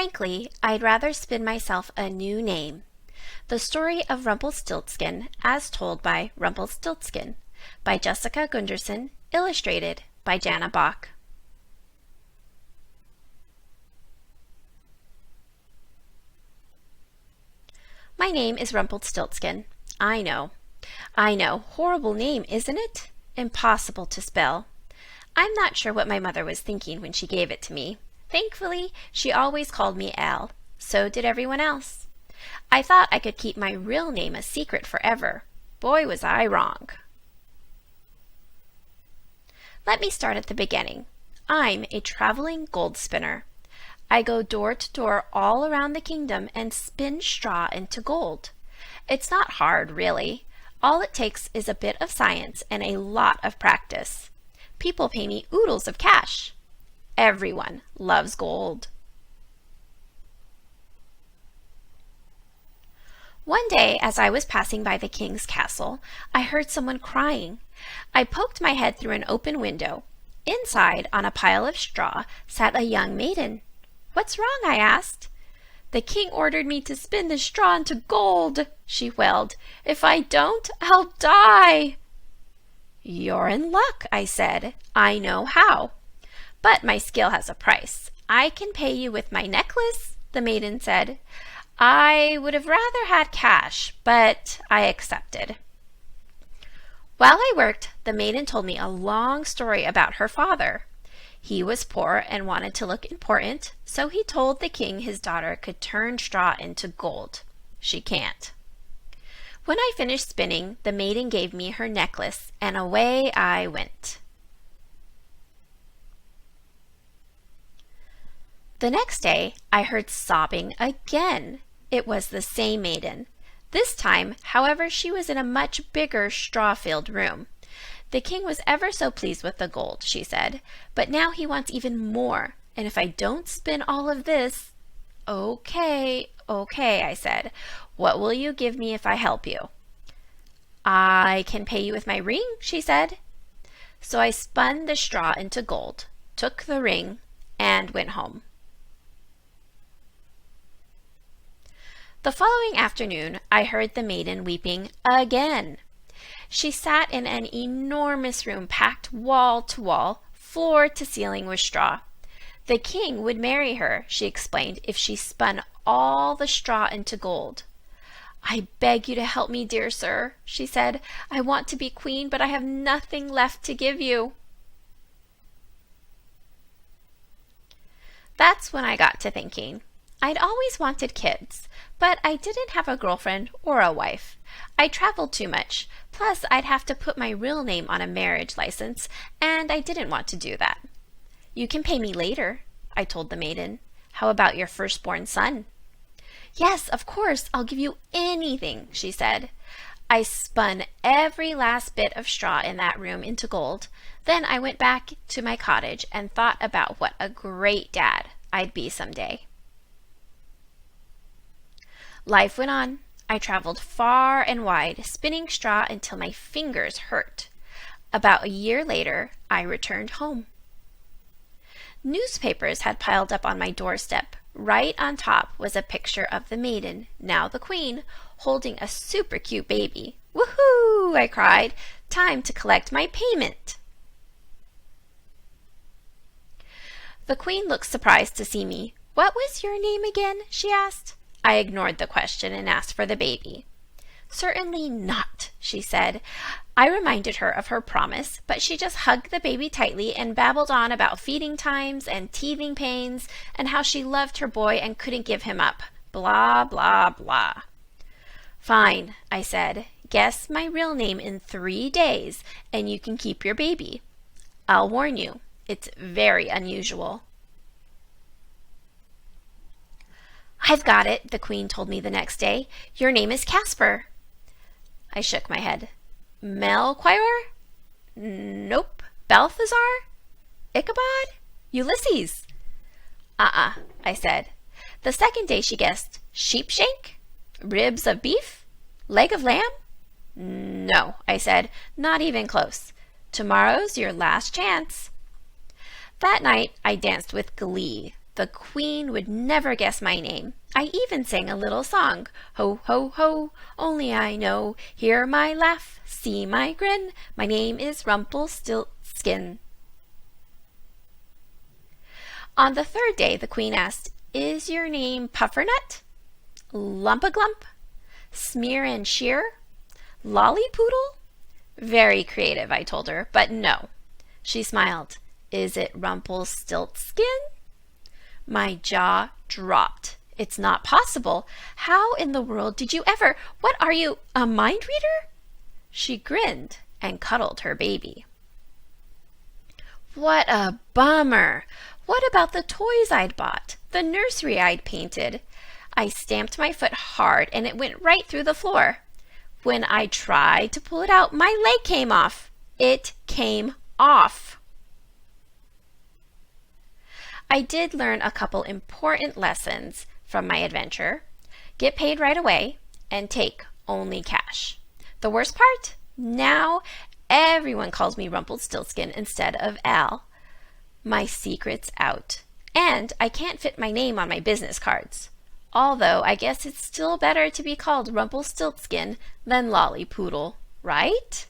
Frankly, I'd rather spin myself a new name. The Story of Rumpelstiltskin, as told by Rumpelstiltskin, by Jessica Gunderson, illustrated by Jana Bach. My name is Rumpelstiltskin. I know, horrible name, isn't it? Impossible to spell. I'm not sure what my mother was thinking when she gave it to me. Thankfully, she always called me Al. So did everyone else. I thought I could keep my real name a secret forever. Boy, was I wrong. Let me start at the beginning. I'm a traveling gold spinner. I go door to door all around the kingdom and spin straw into gold. It's not hard, really. All it takes is a bit of science and a lot of practice. People pay me oodles of cash. Everyone loves gold. One day, as I was passing by the king's castle, I heard someone crying. I poked my head through an open window. Inside, on a pile of straw, sat a young maiden. "What's wrong?" I asked. "The king ordered me to spin the straw into gold," she wailed. "If I don't, I'll die." "You're in luck," I said. "I know how. But my skill has a price. I can pay you with my necklace," the maiden said. I would have rather had cash, but I accepted. While I worked, the maiden told me a long story about her father. He was poor and wanted to look important, so he told the king his daughter could turn straw into gold. She can't. When I finished spinning, the maiden gave me her necklace, and away I went. The next day, I heard sobbing again. It was the same maiden. This time, however, she was in a much bigger straw-filled room. The king was ever so pleased with the gold, she said, but now he wants even more, and if I don't spin all of this— Okay, I said. What will you give me if I help you? I can pay you with my ring, she said. So I spun the straw into gold, took the ring, and went home. The following afternoon, I heard the maiden weeping again. She sat in an enormous room packed wall to wall, floor to ceiling with straw. The king would marry her, she explained, if she spun all the straw into gold. "I beg you to help me, dear sir," she said. "I want to be queen, but I have nothing left to give you." That's when I got to thinking. I'd always wanted kids, but I didn't have a girlfriend or a wife. I traveled too much, plus I'd have to put my real name on a marriage license, and I didn't want to do that. "You can pay me later," I told the maiden. "How about your firstborn son?" "Yes, of course, I'll give you anything," she said. I spun every last bit of straw in that room into gold. Then I went back to my cottage and thought about what a great dad I'd be someday. Life went on. I traveled far and wide, spinning straw until my fingers hurt. About a year later, I returned home. Newspapers had piled up on my doorstep. Right on top was a picture of the maiden, now the queen, holding a super cute baby. "Woohoo!" I cried. "Time to collect my payment." The queen looked surprised to see me. "What was your name again?" she asked. I ignored the question and asked for the baby. "Certainly not," she said. I reminded her of her promise, but she just hugged the baby tightly and babbled on about feeding times and teething pains and how she loved her boy and couldn't give him up. Blah, blah, blah. "Fine," I said. "Guess my real name in 3 days and you can keep your baby. I'll warn you, it's very unusual." "I've got it," the queen told me the next day. "Your name is Casper." I shook my head. "Melchior? Nope. Balthazar? Ichabod? Ulysses?" I said. The second day she guessed, "Sheepshank? Ribs of beef? Leg of lamb?" "No," I said. "Not even close. Tomorrow's your last chance." That night I danced with glee. The queen would never guess my name. I even sang a little song. Ho, ho, ho, only I know. Hear my laugh, see my grin. My name is Rumpelstiltskin. On the third day, the queen asked, Is your name Puffernut? Lumpaglump? Smear and Shear? Lollypoodle? Very creative, I told her, but no. She smiled. Is it Rumpelstiltskin? My jaw dropped. It's not possible. How in the world did you ever? What are you, a mind reader? She grinned and cuddled her baby. What a bummer! What about the toys I'd bought? The nursery I'd painted? I stamped my foot hard and it went right through the floor. When I tried to pull it out, my leg came off. It came off. I did learn a couple important lessons from my adventure. Get paid right away and take only cash. The worst part? Now everyone calls me Rumpelstiltskin instead of Al. My secret's out. And I can't fit my name on my business cards. Although I guess it's still better to be called Rumpelstiltskin than Lollypoodle, right?